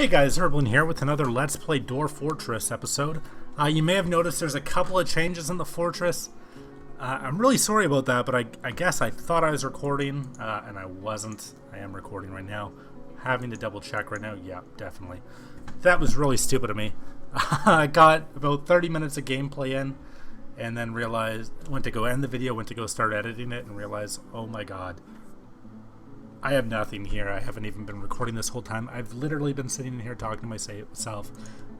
Hey guys, Herblin here with another Let's Play Dwarf Fortress episode. You may have noticed there's a couple of changes in the fortress. I'm really sorry about that, but I guess I thought I was recording, and I wasn't. I am recording right now. Having to double check right now. Yeah, definitely. That was really stupid of me. I got about 30 minutes of gameplay in, and then realized, went to go end the video, went to go start editing it, and realized, oh my god. I have nothing here. I haven't even been recording this whole time. I've literally been sitting in here talking to myself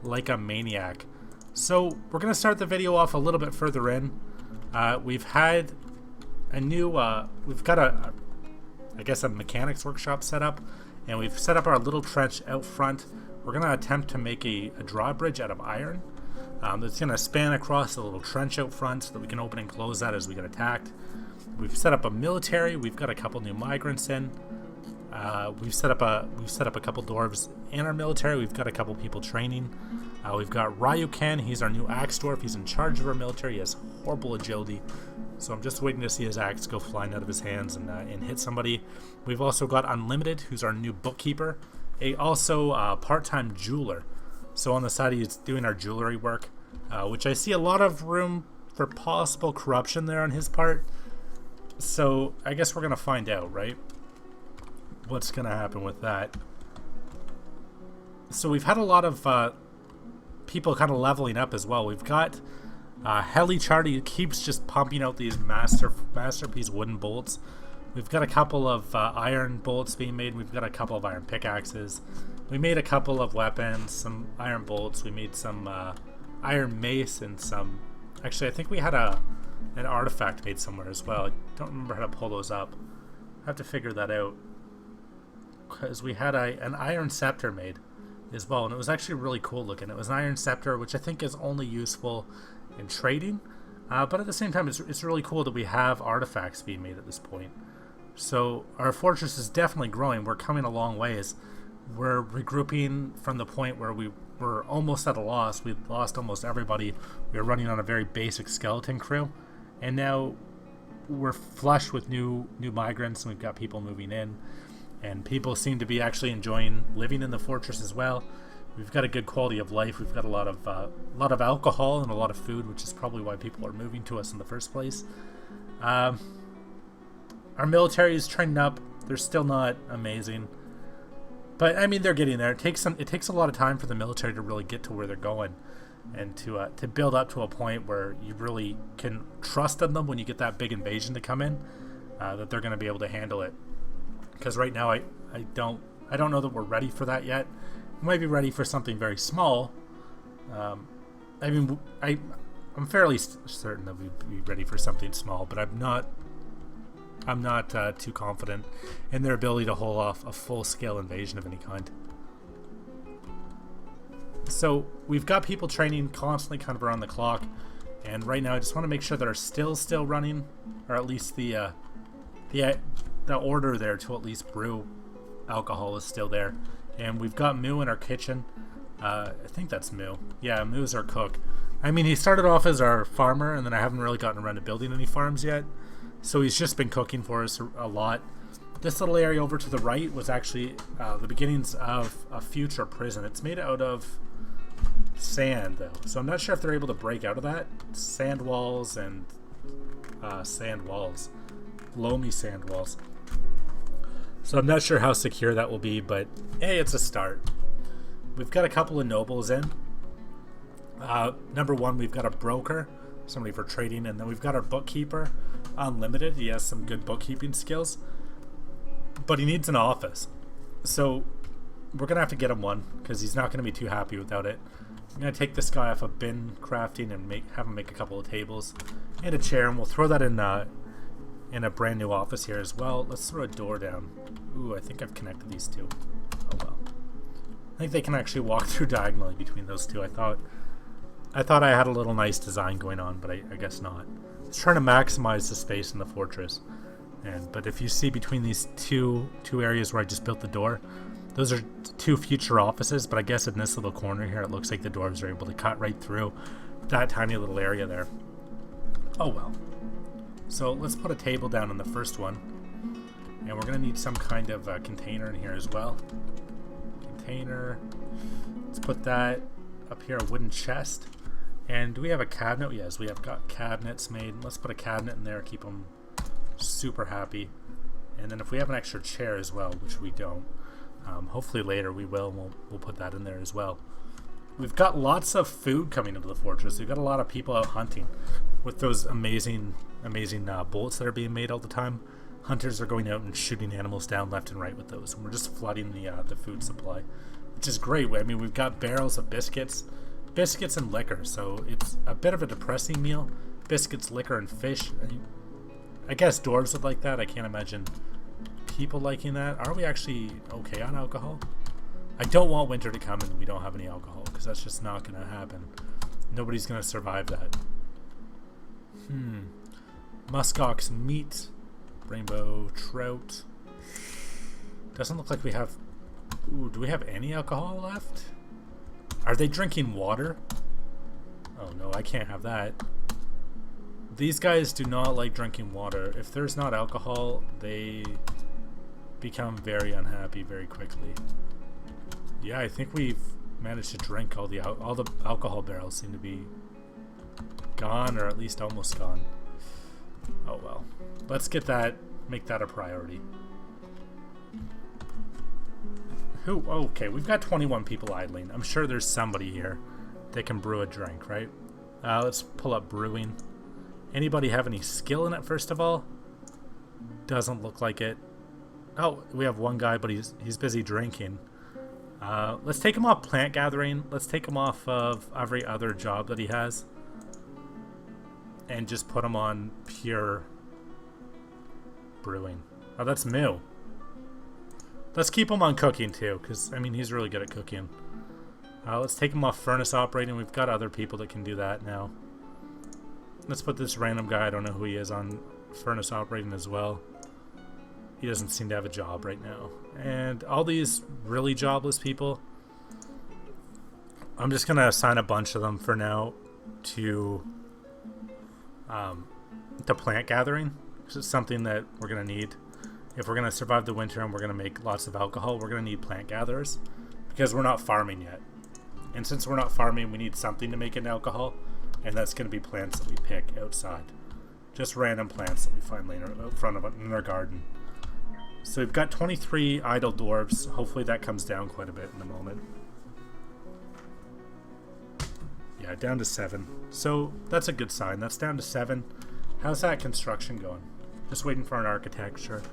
like a maniac. So we're going to start the video off a little bit further in. We've had a new, we've got I guess a mechanics workshop set up, and we've set up our little trench out front. We're going to attempt to make a drawbridge out of iron. That's going to span across the little trench out front so that we can open and close that as we get attacked. We've set up a military. We've got a couple new migrants in. We've set up a couple dwarves in our military. We've got a couple people training. We've got Ryuken. He's our new axe dwarf. He's in charge of our military. He has horrible agility, so I'm just waiting to see his axe go flying out of his hands and hit somebody. We've also got Unlimited, who's our new bookkeeper, also part-time jeweler. So on the side he's doing our jewelry work, which I see a lot of room for possible corruption there on his part. So I guess we're gonna find out, right? What's gonna happen with that? So we've had a lot of people kind of leveling up as well. We've got Heli keeps just pumping out these masterpiece wooden bolts. We've got a couple of iron bolts being made. We've got a couple of iron pickaxes. We made a couple of weapons, some iron bolts. We made some iron mace and some. Actually, I think we had an artifact made somewhere as well. I don't remember how to pull those up. I have to figure that out. Because we had an iron scepter made as well, and it was actually really cool looking. It was an iron scepter, which I think is only useful in trading, but at the same time, it's really cool that we have artifacts being made at this point. So our fortress is definitely growing. We're coming a long ways. We're regrouping from the point where we were almost at a loss. We lost almost everybody. We were running on a very basic skeleton crew, and now we're flush with new migrants, and we've got people moving in. And people seem to be actually enjoying living in the fortress as well. We've got a good quality of life. We've got a lot of alcohol and a lot of food, which is probably why people are moving to us in the first place. Our military is training up. They're still not amazing, but I mean they're getting there. It takes a lot of time for the military to really get to where they're going, and to build up to a point where you really can trust in them when you get that big invasion to come in, that they're going to be able to handle it. Because right now I don't know that we're ready for that yet. We might be ready for something very small. I mean, I'm fairly certain that we'd be ready for something small, but I'm not too confident in their ability to hold off a full-scale invasion of any kind. So we've got people training constantly, kind of around the clock, and right now I just want to make sure that our still running, or at least the order there to at least brew alcohol is still there. And we've got Moo in our kitchen. I think that's Moo. Yeah, Moo's our cook. I mean, he started off as our farmer, and then I haven't really gotten around to building any farms yet. So he's just been cooking for us a lot. This little area over to the right was actually the beginnings of a future prison. It's made out of sand, though. So I'm not sure if they're able to break out of that. Sand walls and sand walls. Loamy sand walls. So I'm not sure how secure that will be, but hey, it's a start. We've got a couple of nobles in. Number one, we've got a broker, somebody for trading, and then we've got our bookkeeper, Unlimited. He has some good bookkeeping skills, but he needs an office. So we're going to have to get him one, because he's not going to be too happy without it. I'm going to take this guy off of bin crafting and have him make a couple of tables and a chair, and we'll throw that in a brand new office here as well. Let's throw a door down. Ooh, I think I've connected these two. Oh well. I think they can actually walk through diagonally between those two. I thought I had a little nice design going on, but I guess not. I was trying to maximize the space in the fortress. But if you see between these two areas where I just built the door, those are two future offices, but I guess in this little corner here it looks like the dwarves are able to cut right through that tiny little area there. Oh well. So let's put a table down on the first one, and we're going to need some kind of container in here as well. Container, Let's put that up here, a wooden chest. And do we have a cabinet? Yes, we have got cabinets made. Let's put a cabinet in there, keep them super happy. And then if we have an extra chair as well, which we don't, hopefully later we will, we'll put that in there as well. We've got lots of food coming into the fortress. We've got a lot of people out hunting with those amazing bullets that are being made all the time. Hunters are going out and shooting animals down left and right with those, and we're just flooding the food supply, which is great. I mean, we've got barrels of biscuits and liquor, so it's a bit of a depressing meal. Biscuits, liquor, and fish. I guess dwarves would like that. I can't imagine people liking that. Are we actually okay on alcohol? I don't want winter to come and we don't have any alcohol, because that's just not going to happen. Nobody's going to survive that. Muskox meat. Rainbow trout. Doesn't look like we have... Ooh, do we have any alcohol left? Are they drinking water? Oh no, I can't have that. These guys do not like drinking water. If there's not alcohol, they become very unhappy very quickly. Yeah, I think we've managed to drink all the alcohol barrels seem to be gone, or at least almost gone. Oh well. Let's get that, make that a priority. Okay, we've got 21 people idling. I'm sure there's somebody here that can brew a drink, right? Let's pull up brewing. Anybody have any skill in it, first of all? Doesn't look like it. Oh, we have one guy, but he's busy drinking. Let's take him off plant gathering. Let's take him off of every other job that he has. And just put him on pure brewing. Oh, that's Moo. Let's keep him on cooking too, because I mean he's really good at cooking. Let's take him off furnace operating. We've got other people that can do that now. Let's put this random guy, I don't know who he is, on furnace operating as well. He doesn't seem to have a job right now. And all these really jobless people, I'm just gonna assign a bunch of them for now to plant gathering, because it's something that we're gonna need. If we're going to survive the winter and we're going to make lots of alcohol, we're going to need plant gatherers, because we're not farming yet. And since we're not farming, we need something to make an alcohol, and that's going to be plants that we pick outside. Just random plants that we find laying out front of it in our garden. So we've got 23 idle dwarves. Hopefully that comes down quite a bit in a moment. Yeah, down to 7. So that's a good sign. That's down to 7. How's that construction going? Just waiting for an architecture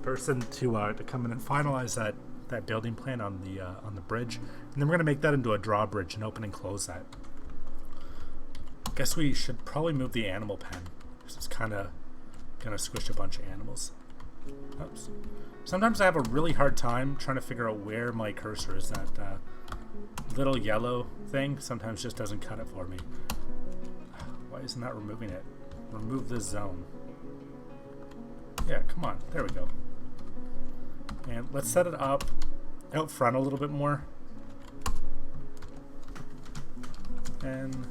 person to come in and finalize that building plan on the bridge, and then we're gonna make that into a drawbridge and open and close that. Guess we should probably move the animal pen, because it's kind of gonna squish a bunch of animals. Oops. Sometimes I have a really hard time trying to figure out where my cursor is. That little yellow thing sometimes just doesn't cut it for me. Why isn't that removing it? Remove this zone. Yeah, come on. There we go. And let's set it up out front a little bit more. And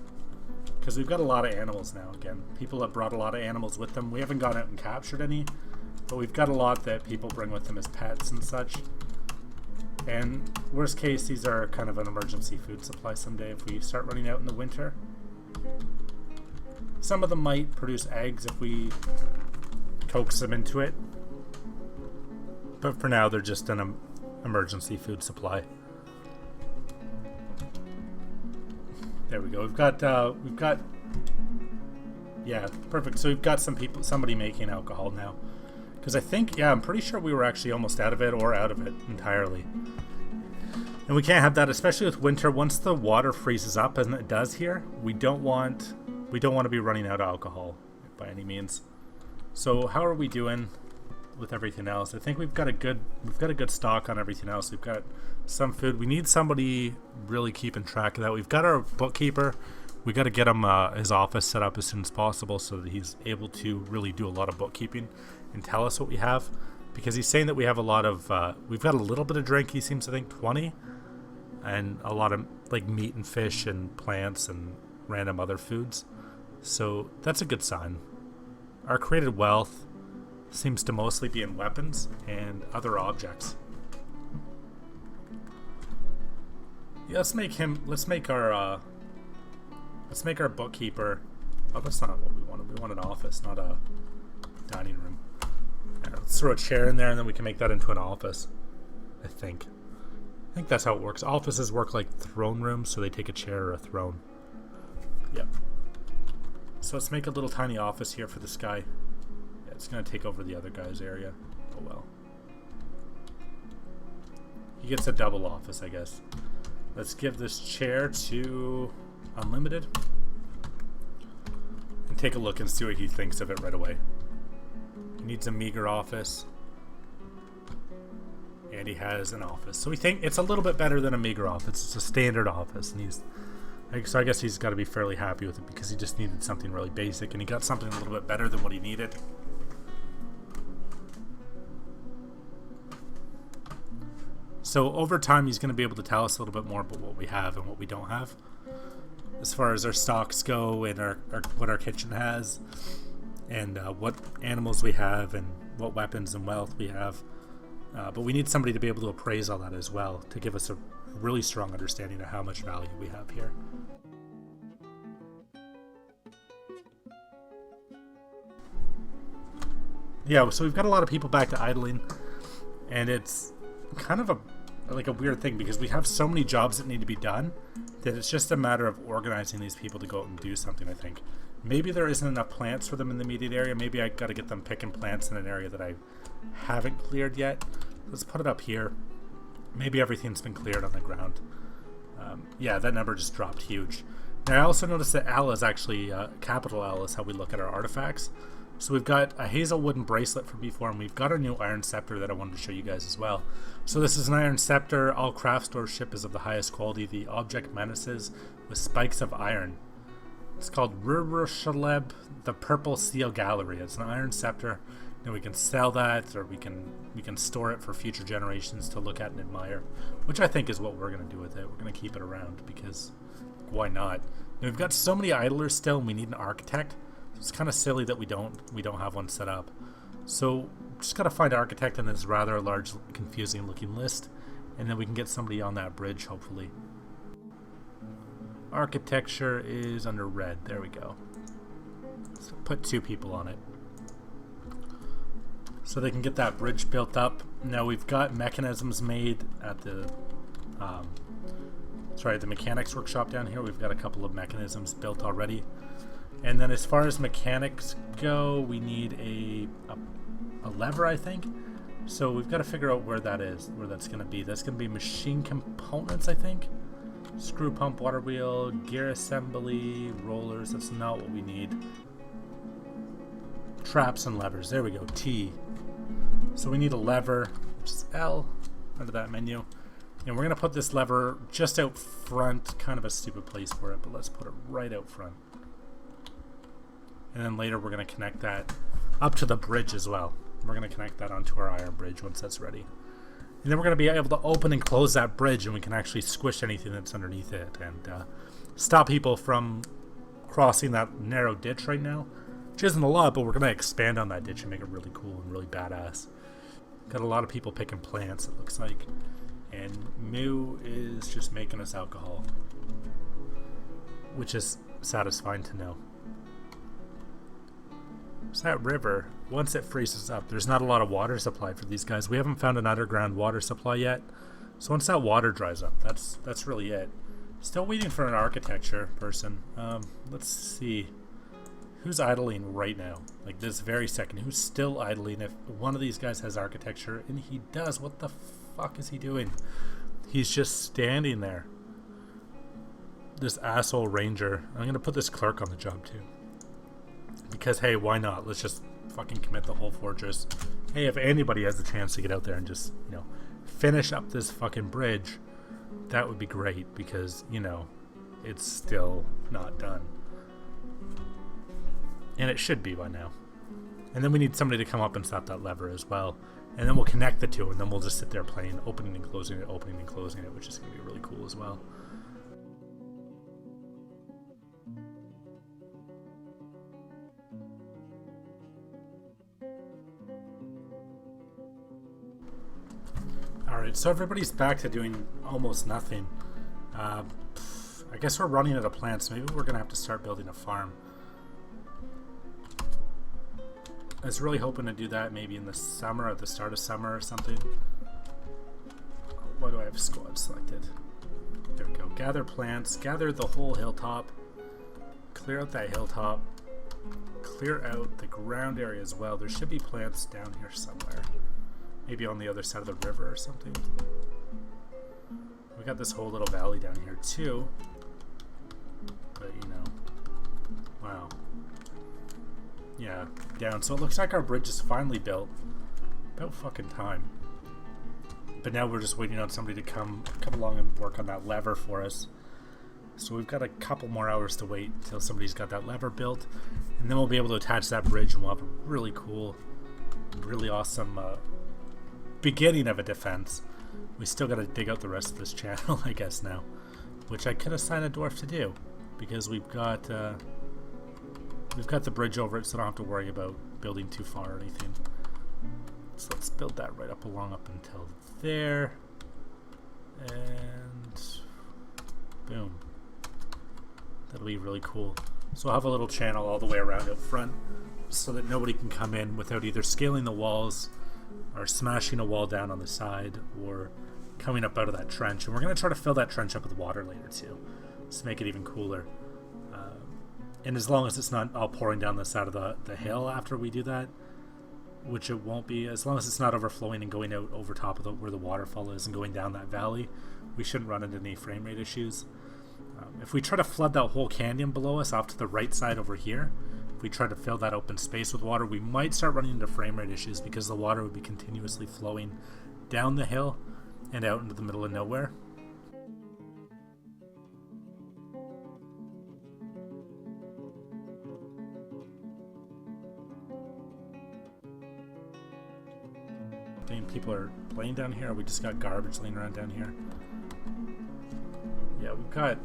because we've got a lot of animals now. Again, people have brought a lot of animals with them. We haven't gone out and captured any, but we've got a lot that people bring with them as pets and such. And worst case, these are kind of an emergency food supply someday if we start running out in the winter. Some of them might produce eggs if we coax them into it, but for now they're just an emergency food supply. There we go. We've got yeah, perfect. So we've got somebody making alcohol now, because I think, yeah, I'm pretty sure we were actually almost out of it, or out of it entirely. And we can't have that, especially with winter. Once the water freezes up, and it does here, we don't want to be running out of alcohol by any means. So how are we doing with everything else? I think we've got a good stock on everything else. We've got some food. We need somebody really keeping track of that. We've got our bookkeeper. We got to get him his office set up as soon as possible so that he's able to really do a lot of bookkeeping and tell us what we have, because he's saying that we have a lot of we've got a little bit of drink. He seems to think 20, and a lot of like meat and fish and plants and random other foods. So that's a good sign. Our created wealth seems to mostly be in weapons and other objects. Yeah, let's make our bookkeeper. Oh, that's not what we wanted. We want an office, not a dining room. Yeah, let's throw a chair in there and then we can make that into an office. I think that's how it works. Offices work like throne rooms, so they take a chair or a throne. Yep. So let's make a little tiny office here for this guy. Yeah, it's gonna take over the other guy's area. Oh well. He gets a double office, I guess. Let's give this chair to Unlimited. And take a look and see what he thinks of it right away. He needs a meager office. And he has an office. So we think it's a little bit better than a meager office. It's a standard office. And so I guess he's got to be fairly happy with it because he just needed something really basic. And he got something a little bit better than what he needed. So over time, he's going to be able to tell us a little bit more about what we have and what we don't have. As far as our stocks go and what our kitchen has. And what animals we have and what weapons and wealth we have. But we need somebody to be able to appraise all that as well to give us a really strong understanding of how much value we have here. Yeah, so we've got a lot of people back to idling, and it's kind of a weird thing because we have so many jobs that need to be done that it's just a matter of organizing these people to go out and do something, I think. Maybe there isn't enough plants for them in the immediate area. Maybe I got to get them picking plants in an area that I haven't cleared yet. Let's put it up here. Maybe everything's been cleared on the ground. Yeah, that number just dropped huge. Now I also noticed that L is actually, capital L is how we look at our artifacts. So we've got a hazel wooden bracelet from before, and we've got our new iron scepter that I wanted to show you guys as well. So this is an iron scepter. All craft store ship is of the highest quality. The object menaces with spikes of iron. It's called Rurushaleb, the Purple Seal Gallery. It's an iron scepter, and we can sell that, or we can store it for future generations to look at and admire, which I think is what we're going to do with it. We're going to keep it around because why not? Now, we've got so many idlers still, and we need an architect. It's kind of silly that we don't have one set up. So just got to find an architect in this rather large, confusing looking list, and then we can get somebody on that bridge, hopefully. Architecture is under red. There we go. So put 2 people on it. So they can get that bridge built up. Now we've got mechanisms made at the mechanics workshop down here. We've got a couple of mechanisms built already. And then as far as mechanics go, we need a lever, I think. So we've got to figure out where that's going to be. That's going to be machine components, I think. Screw pump, water wheel, gear assembly, rollers. That's not what we need. Traps and levers. There we go. T. So we need a lever, which is L, under that menu. And we're going to put this lever just out front. Kind of a stupid place for it, but let's put it right out front. And then later we're going to connect that up to the bridge as well. We're going to connect that onto our iron bridge once that's ready. And then we're going to be able to open and close that bridge, and we can actually squish anything that's underneath it and stop people from crossing that narrow ditch right now. Which isn't a lot, but we're going to expand on that ditch and make it really cool and really badass. Got a lot of people picking plants, it looks like. And Moo is just making us alcohol. Which is satisfying to know. So that river, once it freezes up, there's not a lot of water supply for these guys. We haven't found an underground water supply yet. So once that water dries up, that's really it. Still waiting for an architecture person. Let's see. Who's idling right now? Like this very second. Who's still idling? If one of these guys has architecture, and he does, what the fuck is he doing? He's just standing there. This asshole ranger. I'm going to put this clerk on the job too. Because, hey, why not? Let's just fucking commit the whole fortress. Hey, if anybody has the chance to get out there and just, finish up this fucking bridge, that would be great because, it's still not done. And it should be by now. And then we need somebody to come up and stop that lever as well. And then we'll connect the two, and then we'll just sit there playing opening and closing it, which is going to be really cool as well. Alright, so everybody's back to doing almost nothing. I guess we're running out of plants. Maybe we're going to have to start building a farm. I was really hoping to do that maybe in the summer, at the start of summer or something. Why do I have squad selected? There we go. Gather plants. Gather the whole hilltop. Clear out that hilltop. Clear out the ground area as well. There should be plants down here somewhere. Maybe on the other side of the river or something. We got this whole little valley down here too. But you know. Wow. Yeah, down. So it looks like our bridge is finally built. About fucking time. But now we're just waiting on somebody to come along and work on that lever for us. So we've got a couple more hours to wait until somebody's got that lever built. And then we'll be able to attach that bridge and we'll have a really cool, really awesome beginning of a defense. We still got to dig out the rest of this channel, I guess, now. Which I could assign a dwarf to do. Because we've got the bridge over it, so I don't have to worry about building too far or anything. So let's build that right up along up until there. And boom. That'll be really cool. So I'll have a little channel all the way around out front so that nobody can come in without either scaling the walls or smashing a wall down on the side or coming up out of that trench. And we're going to try to fill that trench up with water later too, to make it even cooler. And as long as it's not all pouring down the side of the hill after we do that, which it won't be, as long as it's not overflowing and going out over top of where the waterfall is and going down that valley, we shouldn't run into any frame rate issues. If we try to flood that whole canyon below us off to the right side over here, if we try to fill that open space with water, we might start running into frame rate issues because the water would be continuously flowing down the hill and out into the middle of nowhere. People are playing down here. We just got garbage laying around down here. Yeah, we've got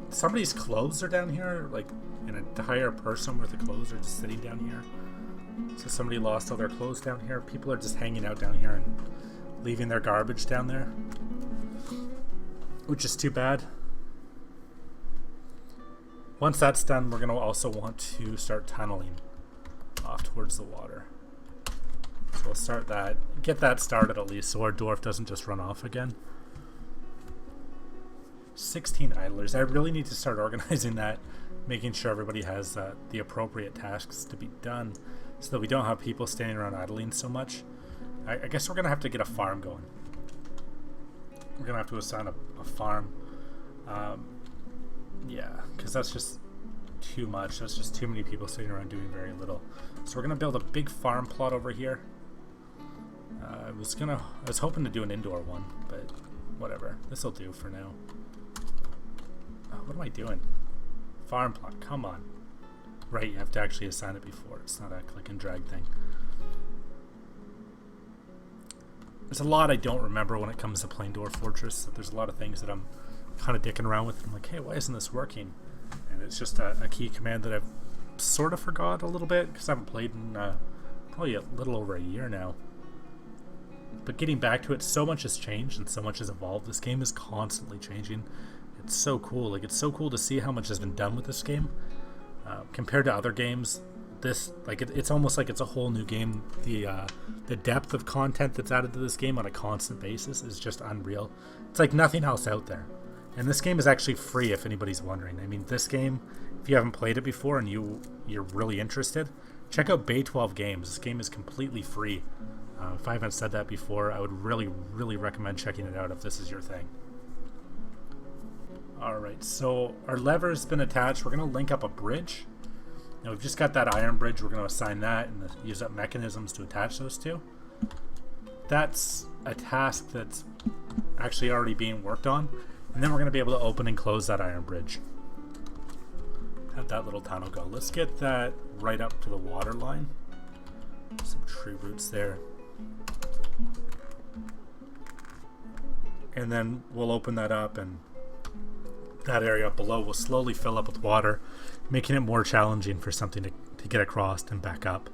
somebody's clothes are down here, like an entire person worth of clothes are just sitting down here. So somebody lost all their clothes down here. People are just hanging out down here and leaving their garbage down there, which is too bad. Once that's done, we're going to also want to start tunneling off towards the water. So we'll start that, get that started at least so our dwarf doesn't just run off again. 16 idlers. I really need to start organizing that, making sure everybody has the appropriate tasks to be done so that we don't have people standing around idling so much. I guess we're going to have to get a farm going. We're going to have to assign a farm. Yeah, because that's just too much. That's just too many people sitting around doing very little. So we're going to build a big farm plot over here. I was hoping to do an indoor one, but whatever. This will do for now. Oh, what am I doing? Farm plot, come on. Right, you have to actually assign it before. It's not a click and drag thing. There's a lot I don't remember when it comes to playing Dwarf Fortress. There's a lot of things that I'm kind of dicking around with. I'm like, hey, why isn't this working? And it's just a key command that I've sort of forgot a little bit because I haven't played in probably a little over a year now. But getting back to it, so much has changed and so much has evolved. This game is constantly changing. It's so cool. Like, it's so cool to see how much has been done with this game. Compared to other games, this, like, it's almost like it's a whole new game. The depth of content that's added to this game on a constant basis is just unreal. It's like nothing else out there. And this game is actually free, if anybody's wondering. I mean, this game, if you haven't played it before and you're really interested, check out Bay 12 Games. This game is completely free. If I haven't said that before, I would really, really recommend checking it out if this is your thing. Alright, so our lever's been attached. We're going to link up a bridge. Now we've just got that iron bridge. We're going to assign that and use up mechanisms to attach those two. That's a task that's actually already being worked on. And then we're going to be able to open and close that iron bridge. Have that little tunnel go. Let's get that right up to the water line. Some tree roots there. And then we'll open that up, and that area up below will slowly fill up with water, making it more challenging for something to get across and back up.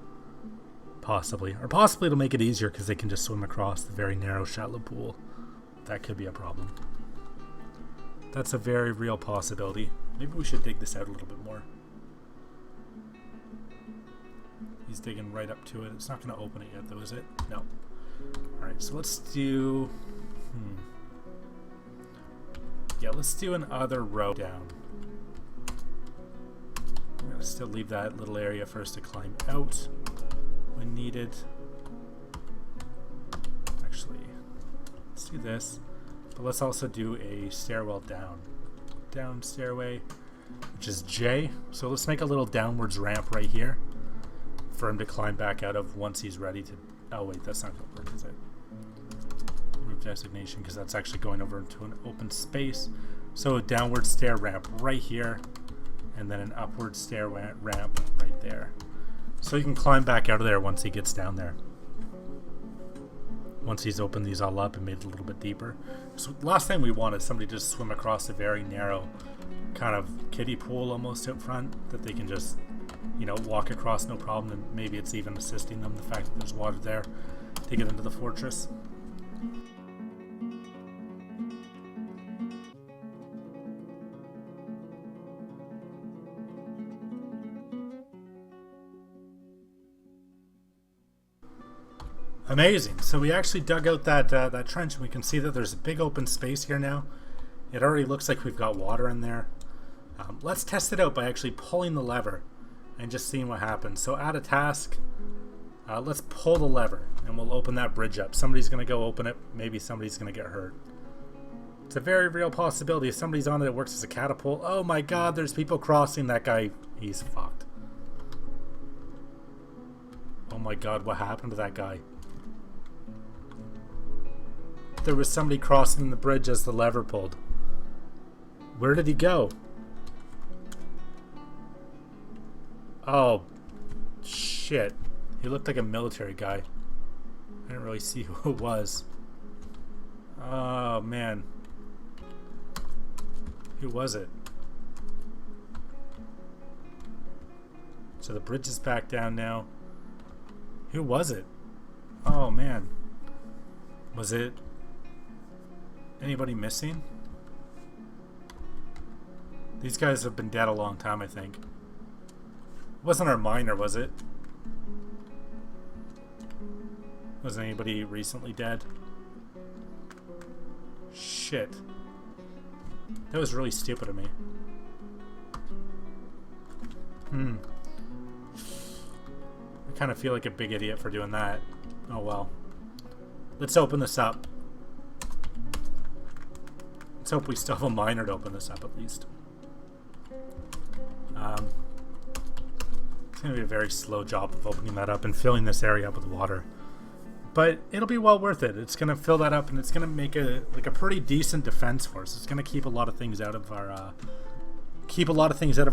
Possibly. Or possibly it'll make it easier because they can just swim across the very narrow shallow pool. That could be a problem. That's a very real possibility. Maybe we should dig this out a little bit more. He's digging right up to it. It's not going to open it yet, though, is it? No. Alright, so let's do... Yeah, let's do another row down. I'm going to still leave that little area for us to climb out when needed. Actually, let's do this. But let's also do a stairwell down. Down stairway, which is J. So let's make a little downwards ramp right here for him to climb back out of once he's ready to... Oh wait, that's not going to work, is it? Remove designation, because that's actually going over into an open space. So a downward stair ramp right here, and then an upward stair ramp right there. So he can climb back out of there once he gets down there. Once he's opened these all up and made it a little bit deeper. So last thing we want is somebody to just swim across a very narrow kind of kiddie pool almost out front that they can just, you know, walk across no problem, and maybe it's even assisting them, the fact that there's water there, to get into the fortress. Amazing. So we actually dug out that trench, and we can see that there's a big open space here now. It already looks like we've got water in there. Let's test it out by actually pulling the lever and just seeing what happens. So add a task. Let's pull the lever and we'll open that bridge up. Somebody's going to go open it. Maybe somebody's going to get hurt. It's a very real possibility. If somebody's on it, it works as a catapult. Oh my god, there's people crossing. That guy, he's fucked. Oh my god, what happened to that guy? There was somebody crossing the bridge as the lever pulled. Where did he go? Oh, shit. He looked like a military guy. I didn't really see who it was. Oh, man. Who was it? So the bridge is back down now. Who was it? Oh, man. Was it anybody missing? These guys have been dead a long time, I think. It wasn't our miner, was it? Was anybody recently dead? Shit. That was really stupid of me. I kind of feel like a big idiot for doing that. Oh well. Let's open this up. Let's hope we still have a miner to open this up at least. It's going to be a very slow job of opening that up and filling this area up with water. But it'll be well worth it. It's going to fill that up, and it's going to make a pretty decent defense for us. It's going to keep a lot of things out of our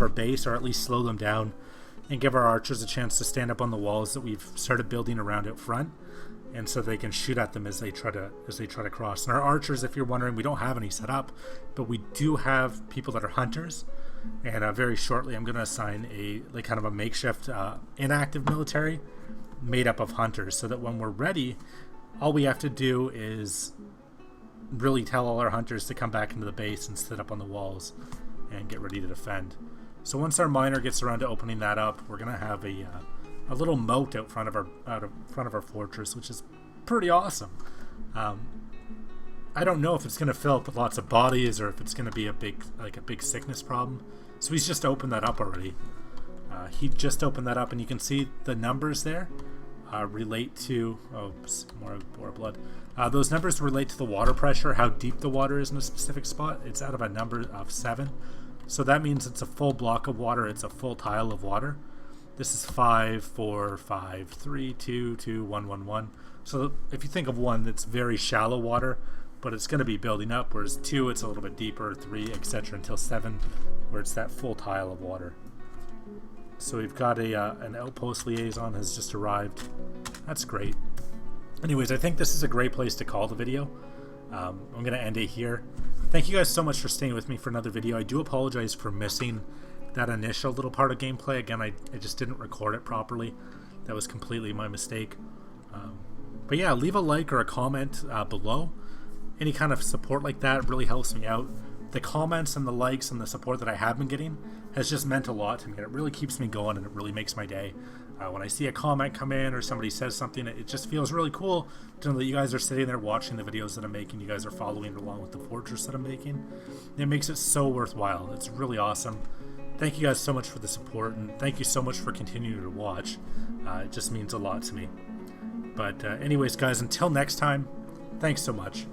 base, or at least slow them down, and give our archers a chance to stand up on the walls that we've started building around out front, and so they can shoot at them as they try to cross. And our archers, if you're wondering, we don't have any set up, but we do have people that are hunters. And very shortly, I'm going to assign a kind of a makeshift inactive military made up of hunters, so that when we're ready, all we have to do is really tell all our hunters to come back into the base and sit up on the walls and get ready to defend. So once our miner gets around to opening that up, we're going to have a little moat out front of our fortress, which is pretty awesome. I don't know if it's going to fill up with lots of bodies or if it's going to be a big sickness problem. So he's just opened that up already. He just opened that up, and you can see the numbers there relate to more blood. Those numbers relate to the water pressure, how deep the water is in a specific spot. It's out of a number of 7, so that means it's a full block of water. It's a full tile of water. This is 5, 4, 5, 3, 2, 2, 1, 1, 1. So if you think of 1, that's very shallow water, but it's going to be building up, whereas 2, it's a little bit deeper, 3, etc., until 7, where it's that full tile of water. So we've got an outpost liaison has just arrived. That's great. Anyways, I think this is a great place to call the video. I'm going to end it here. Thank you guys so much for staying with me for another video. I do apologize for missing that initial little part of gameplay. Again, I just didn't record it properly. That was completely my mistake. But yeah, leave a like or a comment below. Any kind of support like that really helps me out. the comments and the likes and the support that I have been getting has just meant a lot to me. It really keeps me going, and it really makes my day. When I see a comment come in or somebody says something, it just feels really cool to know that you guys are sitting there watching the videos that I'm making. You guys are following along with the fortress that I'm making. It makes it so worthwhile. It's really awesome. Thank you guys so much for the support, and thank you so much for continuing to watch. It just means a lot to me. But anyways, guys, until next time, thanks so much.